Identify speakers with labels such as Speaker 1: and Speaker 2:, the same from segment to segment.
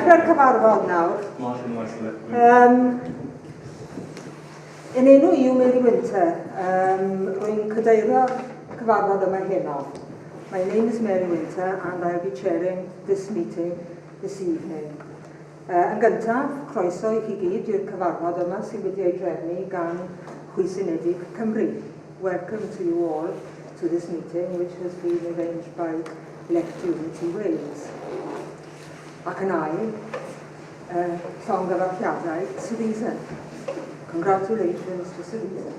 Speaker 1: dechrau'r cyfarfod nawr. Yn enw i yw Mary Winter, rwy'n cydeiro'r cyfarfod yma heno. My name is Mary Winter and I'll be chairing this meeting this evening. Yn gyntaf, croeso i chi gyd i'r cyfarfod yma sydd wedi ei drefnu gan Chwysunedig Cymru. Welcome to you all to this meeting which has been arranged by Left Unity Wales. Ac yn ail, llongyfarchiadau Syriza. Congratulations to Syriza.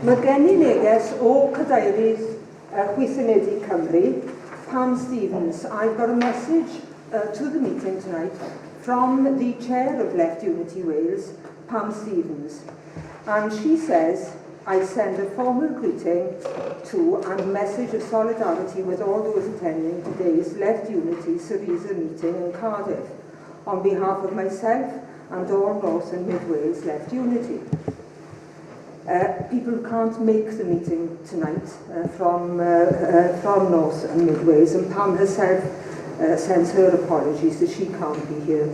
Speaker 1: Mae gen i neges o cadeirydd Chwysunedig Cymru, Pam Stevens. I've got a message to the meeting tonight from the chair of Left Unity Wales, Pam Stevens. And she says, I send a formal greeting to and a message of solidarity with all those attending today's Left Unity Syriza meeting in Cardiff on behalf of myself and all North and Mid Wales Left Unity. People can't make the meeting tonight from North and Mid Wales, and Pam herself sends her apologies that she can't be here.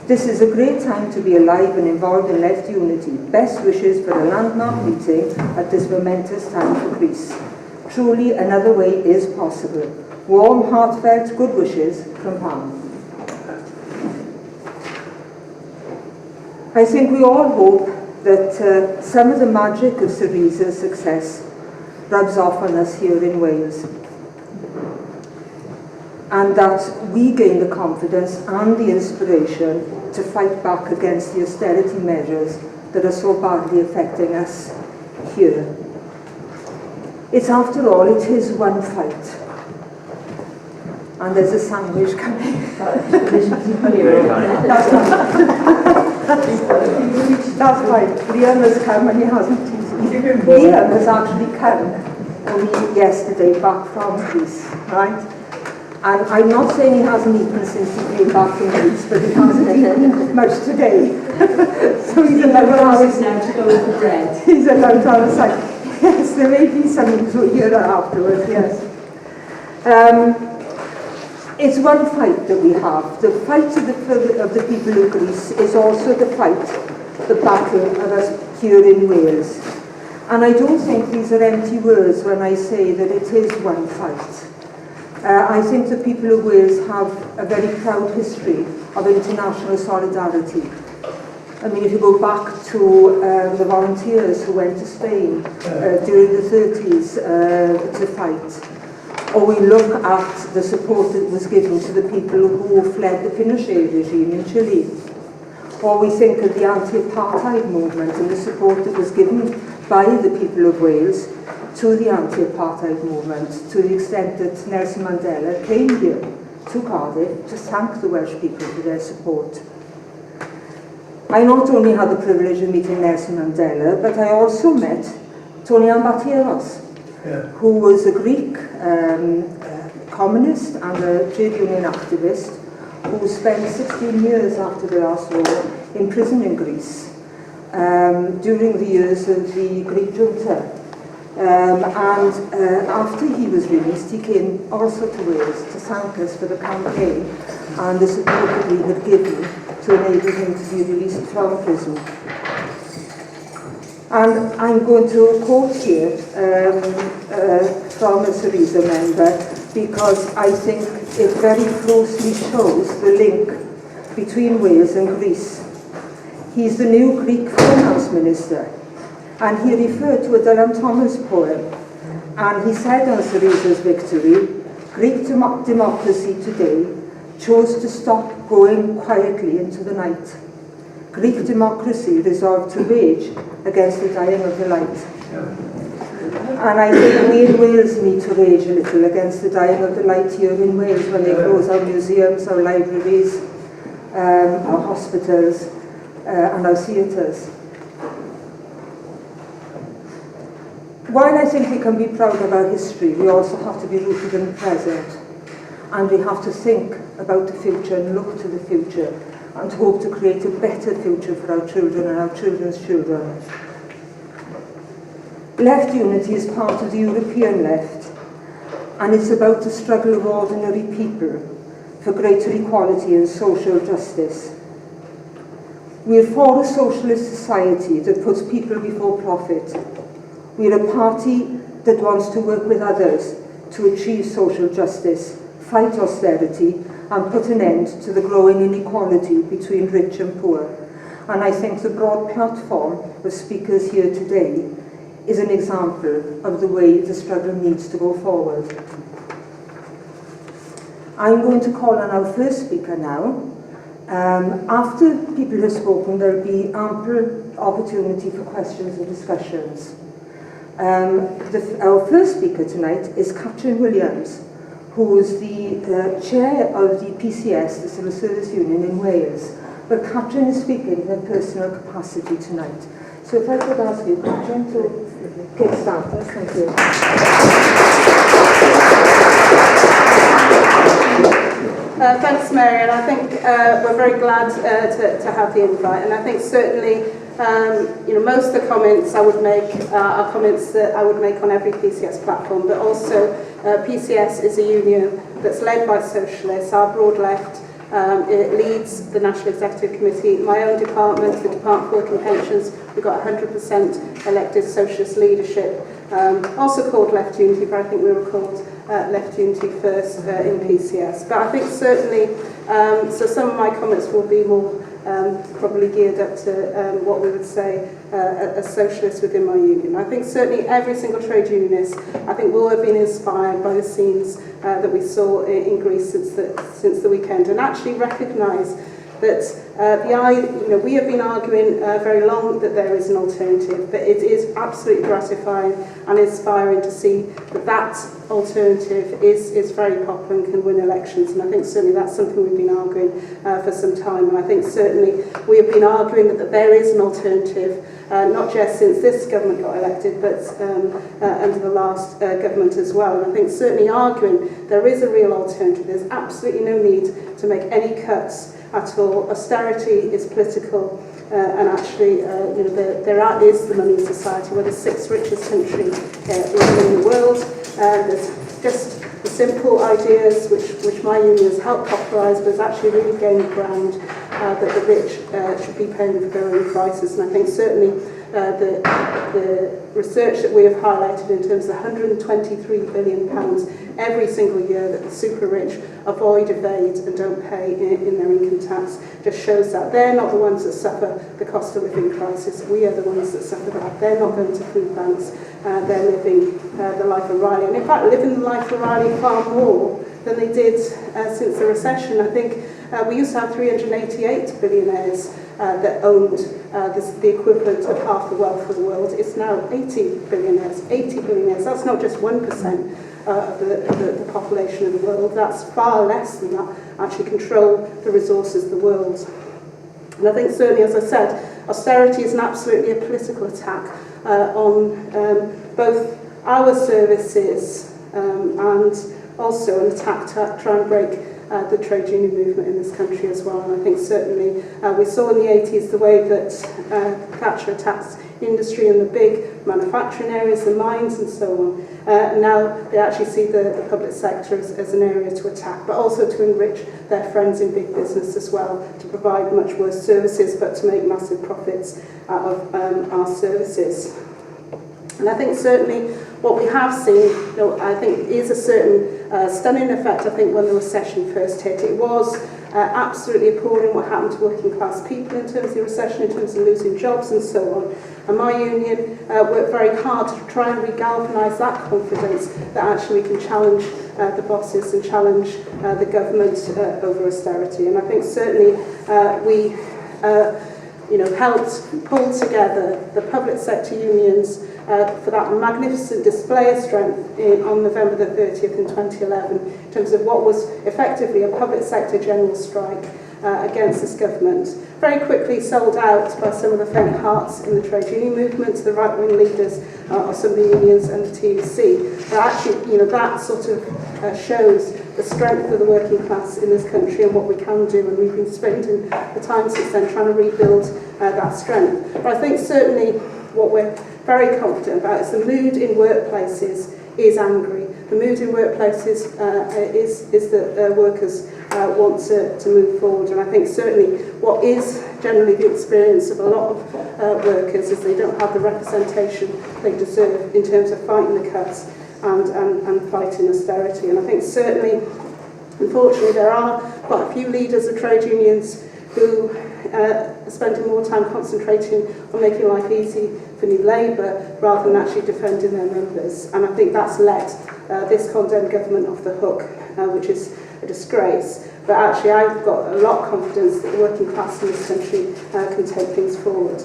Speaker 1: This is a great time to be alive and involved in Left Unity. Best wishes for a landmark meeting at this momentous time for Greece. Truly, another way is possible. Warm, heartfelt good wishes from Pam. I think we all hope that some of the magic of Syriza's success rubs off on us here in Wales, and that we gain the confidence and the inspiration to fight back against the austerity measures that are so badly affecting us here. It's, after all, it is one fight. And there's a sandwich coming. That's right. Liam has come and he hasn't eaten. Liam has actually come only yesterday back from Greece, right? And I'm not saying he hasn't eaten since he came back from Greece, but he hasn't eaten much today. So he's allowed to have now to go with the bread. He's allowed to have a side. Yes, there may be something to hear afterwards, yes. It's one fight that we have. The fight of the people of Greece is also the fight, the battle of us here in Wales. And I don't think these are empty words when I say that it is one fight. I think the people of Wales have a very proud history of international solidarity. I mean, if you go back to the volunteers who went to Spain during the 30s to fight, or we look at the support that was given to the people who fled the Pinochet regime in Chile, or we think of the anti-apartheid movement and the support that was given by the people of Wales to the anti-apartheid movement, to the extent that Nelson Mandela came here to Cardiff to thank the Welsh people for their support. I not only had the privilege of meeting Nelson Mandela, but I also met Tony Ambateros, who was a Greek communist and a trade union activist who spent 16 years after the last war in prison in Greece during the years of the Greek junta. And after he was released, he came also to Wales to thank us for the campaign and the support that we had given to enable him to be released from prison. And I'm going to quote here from a Syriza member, because I think it very closely shows the link between Wales and Greece. He's the new Greek finance minister, and he referred to a Dylan Thomas poem, and he said on Syriza's victory, Greek democracy today chose to stop going quietly into the night. Greek democracy resolved to rage against the dying of the light. And I think we in Wales need to rage a little against the dying of the light here in Wales when they close our museums, our libraries, our hospitals, and our theatres. While I think we can be proud of our history, we also have to be rooted in the present. And we have to think about the future and look to the future and hope to create a better future for our children and our children's children. Left Unity is part of the European left, and it's about the struggle of ordinary people for greater equality and social justice. We're for a socialist society that puts people before profit. We're a party that wants to work with others to achieve social justice, fight austerity, and put an end to the growing inequality between rich and poor. And I think the broad platform of speakers here today is an example of the way the struggle needs to go forward. I'm going to call on our first speaker now. After people have spoken, there will be ample opportunity for questions and discussions. Our first speaker tonight is Katrine Williams, who is the chair of the PCS, the Civil Service Union in Wales. But Katrine is speaking in her personal capacity tonight. So if I could ask you, Katrine, to kick-start us. Thank you.
Speaker 2: Thanks, Mary, and I think we're very glad to have the invite. And I think certainly, most of the comments I would make are comments that I would make on every PCS platform, but also PCS is a union that's led by socialists. Our broad left it leads the National Executive Committee. My own department, the Department for Work and Pensions, we've got 100% elected socialist leadership, also called Left Unity, but I think we were called Left Unity first in PCS. But I think certainly, so some of my comments will be more probably geared up to what we would say as socialists within my union. I think certainly every single trade unionist, I think, will have been inspired by the scenes that we saw in Greece since the weekend, and actually recognise that we have been arguing very long that there is an alternative, but it is absolutely gratifying and inspiring to see that that alternative is very popular and can win elections. And I think certainly that's something we've been arguing for some time. And I think certainly we have been arguing that there is an alternative, not just since this government got elected, but under the last government as well. And I think certainly arguing there is a real alternative. There's absolutely no need to make any cuts at all. Austerity is political, and actually, there is the money in society. We're the 6th richest country in the world. There's just the simple ideas which my union has helped popularise, but has actually really gained ground that the rich should be paying for their own prices. And I think certainly the research that we have highlighted in terms of £123 billion every single year that the super rich avoid, evade and don't pay in their income tax just shows that they're not the ones that suffer the cost of living crisis. We are the ones that suffer that. They're not going to food banks. They're living the life of Riley, and in fact living the life of Riley far more than they did since the recession. I think we used to have 388 billionaires that owned the equivalent of half the wealth of the world. It's now 80 billionaires. 80 billionaires. That's not just 1% of the population of the world. That's far less than that actually control the resources of the world. And I think certainly, as I said, austerity is absolutely a political attack on both our services and also an attack to try and break the trade union movement in this country as well. And I think certainly we saw in the 80s the way that Thatcher attacked industry in the big manufacturing areas, the mines and so on. Now they actually see the public sector as an area to attack, but also to enrich their friends in big business as well, to provide much worse services, but to make massive profits out of our services. And I think certainly what we have seen, I think, is a certain stunning effect. I think when the recession first hit, it was absolutely appalling what happened to working class people in terms of the recession, in terms of losing jobs and so on. And my union worked very hard to try and re-galvanise that confidence that actually we can challenge the bosses and challenge the government over austerity. And I think certainly we helped pull together the public sector unions for that magnificent display of strength on November the 30th in 2011 in terms of what was effectively a public sector general strike against this government. Very quickly sold out by some of the faint hearts in the trade union movement, the right-wing leaders of some of the unions and the TUC. But actually, that sort of shows the strength of the working class in this country and what we can do, and we've been spending the time since then trying to rebuild that strength. But I think certainly what we're very confident about is the mood in workplaces is angry. The mood in workplaces is that workers want to move forward, and I think certainly what is generally the experience of a lot of workers is they don't have the representation they deserve in terms of fighting the cuts and fighting austerity. And I think certainly, unfortunately, there are quite a few leaders of trade unions who are spending more time concentrating on making life easy for New Labour rather than actually defending their members. And I think that's let this condemned government off the hook, which is a disgrace. But actually I've got a lot of confidence that the working class in this country can take things forward.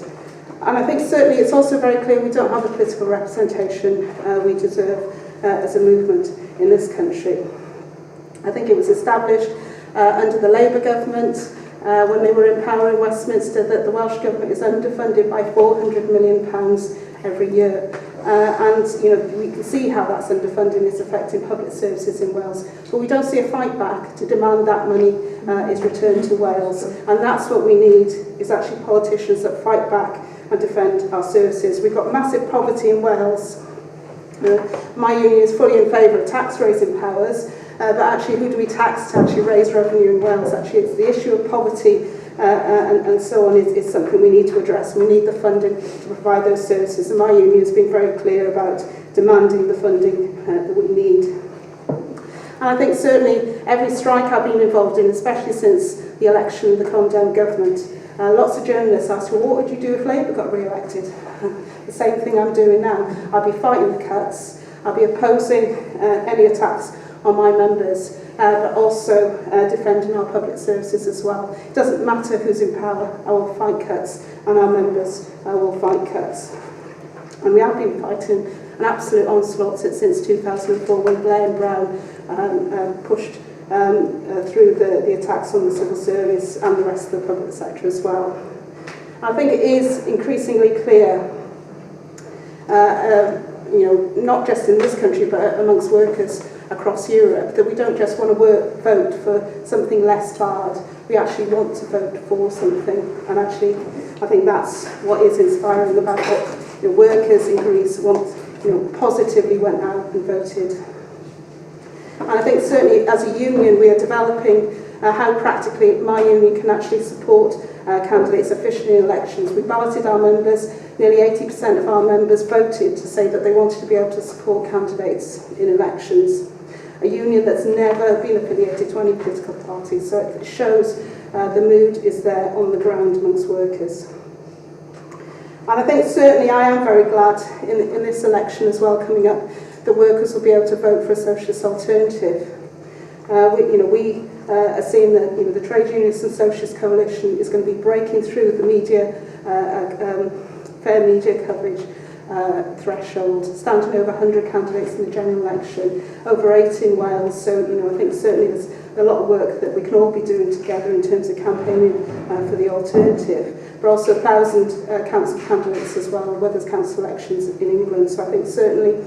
Speaker 2: And I think certainly it's also very clear we don't have the political representation we deserve as a movement in this country. I think it was established under the Labour government when they were in power in Westminster that the Welsh Government is underfunded by £400 million every year. And we can see how that underfunding is affecting public services in Wales. But we don't see a fight back to demand that money is returned to Wales. And that's what we need, is actually politicians that fight back and defend our services. We've got massive poverty in Wales. My union is fully in favour of tax raising powers. But actually, who do we tax to actually raise revenue in Wales? Actually, it's the issue of poverty and so on is something we need to address. We need the funding to provide those services. And my union has been very clear about demanding the funding that we need. And I think certainly every strike I've been involved in, especially since the election of the condemned government, lots of journalists asked, well, what would you do if Labour got re-elected? The same thing I'm doing now. I'll be fighting the cuts. I'll be opposing any attacks on my members, but also defending our public services as well. It doesn't matter who's in power, I will fight cuts, and our members will fight cuts. And we have been fighting an absolute onslaught since 2004 when Blair and Brown pushed through the attacks on the civil service and the rest of the public sector as well. I think it is increasingly clear, not just in this country but amongst workers across Europe, that we don't just want to vote for something less hard. We actually want to vote for something, and actually I think that's what is inspiring about what workers in Greece positively went out and voted. And I think certainly as a union we are developing how practically my union can actually support candidates officially in elections. We balloted our members, nearly 80% of our members voted to say that they wanted to be able to support candidates in elections. A union that's never been affiliated to any political party, so it shows the mood is there on the ground amongst workers. And I think certainly I am very glad in this election as well coming up that workers will be able to vote for a socialist alternative. We are seeing that the Trade Unionists and Socialist Coalition is going to be breaking through the media, fair media coverage threshold, standing over 100 candidates in the general election, over 8 in Wales. So I think certainly there's a lot of work that we can all be doing together in terms of campaigning for the alternative. But also 1,000 council candidates as well, whether there's council elections in England. So I think certainly,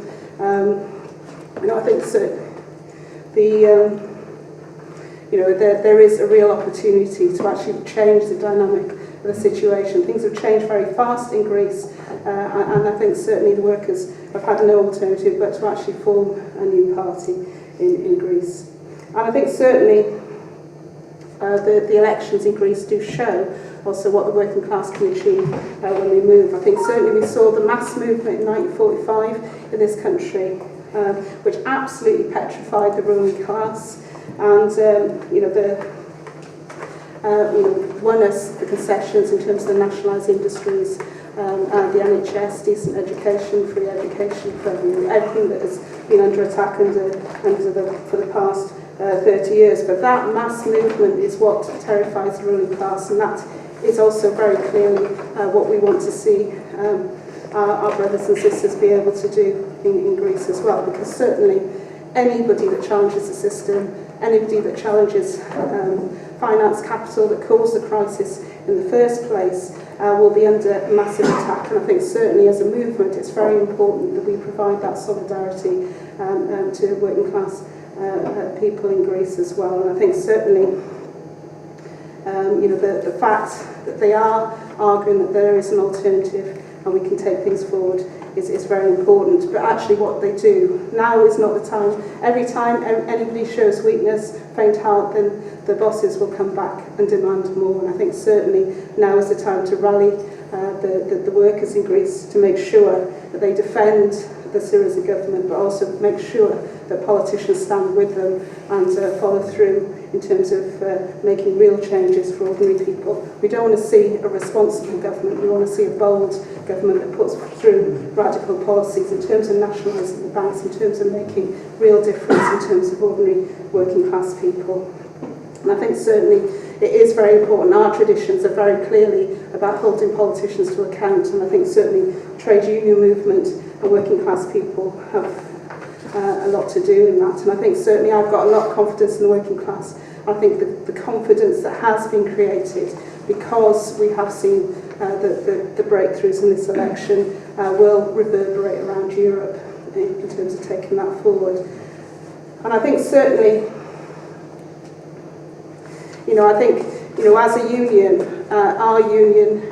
Speaker 2: there is a real opportunity to actually change the dynamic of the situation. Things have changed very fast in Greece, and I think certainly the workers have had no alternative but to actually form a new party in Greece. And I think certainly the elections in Greece do show also what the working class can achieve when they move. I think certainly we saw the mass movement in 1945 in this country, which absolutely petrified the ruling class, and won us the concessions in terms of the nationalised industries, the NHS, decent education, free education, everything that has been under attack for the past 30 years. But that mass movement is what terrifies the ruling class, and that is also very clearly what we want to see our brothers and sisters be able to do in Greece as well, because certainly anybody that challenges the system, anybody that challenges finance capital that caused the crisis in the first place will be under massive attack. And I think certainly as a movement it's very important that we provide that solidarity to working class people in Greece as well. And I think certainly the fact that they are arguing that there is an alternative and we can take things forward is very important. But actually what they do, now is not the time. Every time anybody shows weakness, faint heart, then the bosses will come back and demand more. And I think certainly now is the time to rally the workers in Greece to make sure that they defend the Syriza government, but also make sure that politicians stand with them and follow through in terms of making real changes for ordinary people. We don't want to see a responsible government, we want to see a bold government that puts through radical policies in terms of nationalising the banks, in terms of making real difference in terms of ordinary working class people. And I think certainly it is very important. Our traditions are very clearly about holding politicians to account, and I think certainly trade union movement and working class people have a lot to do in that. And I think certainly I've got a lot of confidence in the working class. I think the confidence that has been created because we have seen the breakthroughs in this election will reverberate around Europe in terms of taking that forward. And I think certainly, I think, as a union, our union,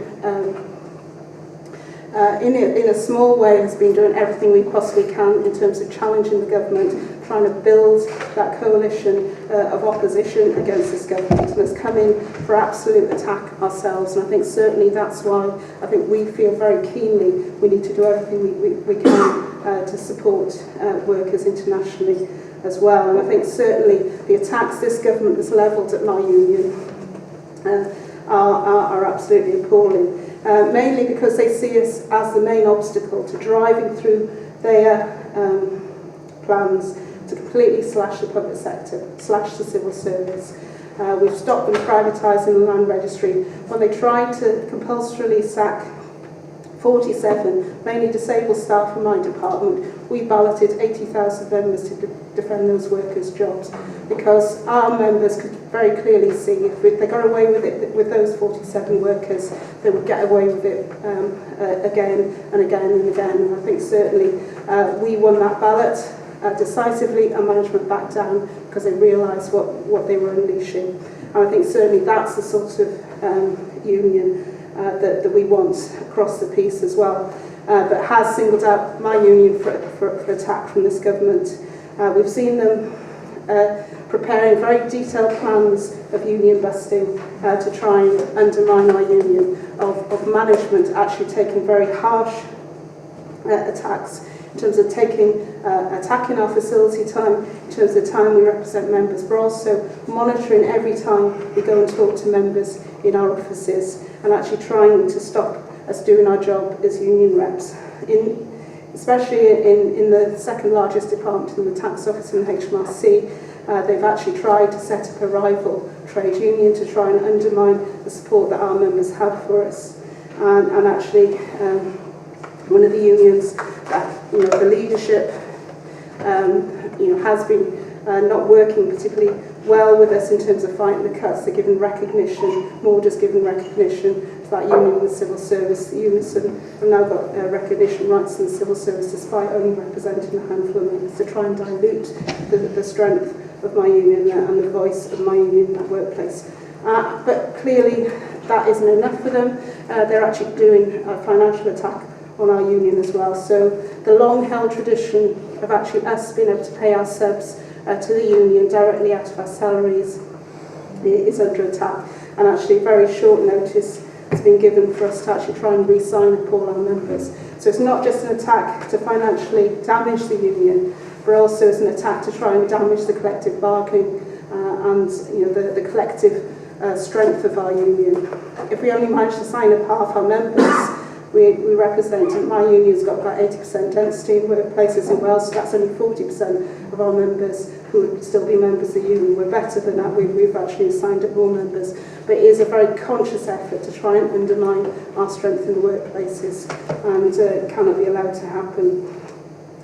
Speaker 2: in a small way, has been doing everything we possibly can in terms of challenging the government, trying to build that coalition of opposition against this government, and has come in for absolute attack ourselves. And I think certainly that's why I think we feel very keenly we need to do everything we can to support workers internationally as well. And I think certainly the attacks this government has levelled at my union are absolutely appalling. Mainly because they see us as the main obstacle to driving through their plans to completely slash the public sector, slash the civil service. We've stopped them privatising the land registry. When they tried to compulsorily sack 47 mainly disabled staff from my department, we balloted 80,000 members to defend those workers' jobs, because our members could very clearly see if they got away with it with those 47 workers, they would get away with it again and again and again. And I think certainly we won that ballot decisively, and management backed down because they realised what they were unleashing. And I think certainly that's the sort of union that we want across the piece as well, but has singled out my union for attack from this government. We've seen them preparing very detailed plans of union busting to try and undermine our union, of management actually taking very harsh attacks in terms of attacking our facility time, in terms of the time we represent members, but also monitoring every time we go and talk to members in our offices, and actually trying to stop us doing our job as union reps. Especially in the second largest department in the tax office in HMRC, they've actually tried to set up a rival trade union to try and undermine the support that our members have for us. And actually, one of the unions that the leadership has been not working particularly well with us in terms of fighting the cuts. They're given recognition, more just given recognition to that union in the civil service. The unions have now got recognition rights in the civil service despite only representing a handful of members, to try and dilute the strength of my union and the voice of my union in that workplace. But clearly that isn't enough for them. They're actually doing a financial attack on our union as well. So the long-held tradition of actually us being able to pay our subs to the union directly out of our salaries is under attack, and actually very short notice has been given for us to actually try and re-sign up all our members. So it's not just an attack to financially damage the union, but also it's an attack to try and damage the collective bargaining and the collective strength of our union. If we only manage to sign up half our members, we represent, my union's got about 80% density in workplaces in Wales, so that's only 40% of our members who would still be members of the union. We're better than that, we've actually signed up more members. But it is a very conscious effort to try and undermine our strength in the workplaces, and cannot be allowed to happen.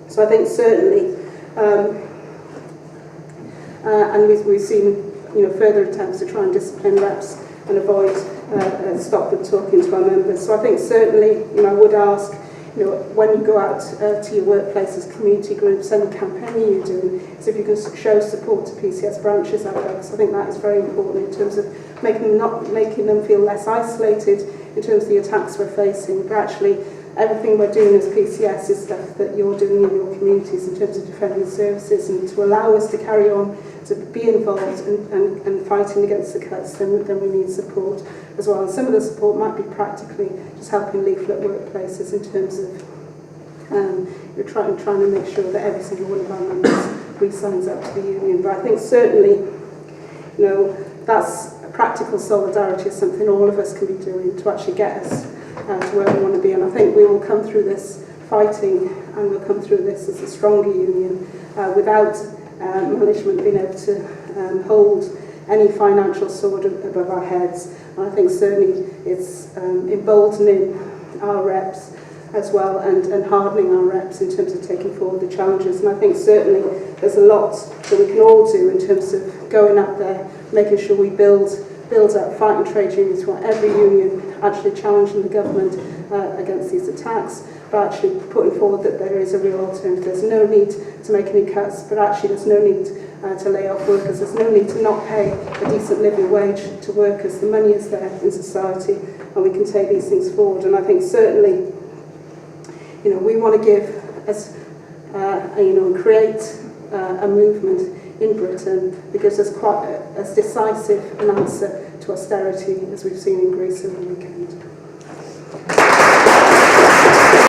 Speaker 2: So I think certainly, and we've seen further attempts to try and discipline reps and avoid stop them talking to our members. So I think certainly, I would ask, when you go out to your workplaces, community groups, any campaigning you're doing, is if you can show support to PCS branches out there, because I think that is very important in terms of making them feel less isolated in terms of the attacks we're facing, but actually everything we're doing as PCS is stuff that you're doing in your communities in terms of defending services, and to allow us to carry on to be involved and fighting against the cuts, then we need support as well. And some of the support might be practically just helping leaflet workplaces in terms of you're trying to make sure that every single one of our members re-signs up to the union. But I think certainly, you know, that's practical solidarity is something all of us can be doing to actually get us to where we want to be. And I think we will come through this fighting, and we'll come through this as a stronger union without management being able to hold any financial sword above our heads. And I think certainly it's emboldening our reps as well, and hardening our reps in terms of taking forward the challenges. And I think certainly there's a lot that we can all do in terms of going up there, making sure we build up fighting trade unions, where every union actually challenging the government against these attacks, but actually putting forward that there is a real alternative. There's no need to make any cuts, but actually there's no need to lay off workers. There's no need to not pay a decent living wage to workers. The money is there in society, and we can take these things forward. And I think certainly, you know, we want to give us, you know, create a movement in Britain that gives us quite as decisive an answer to austerity as we've seen in Greece over the weekend.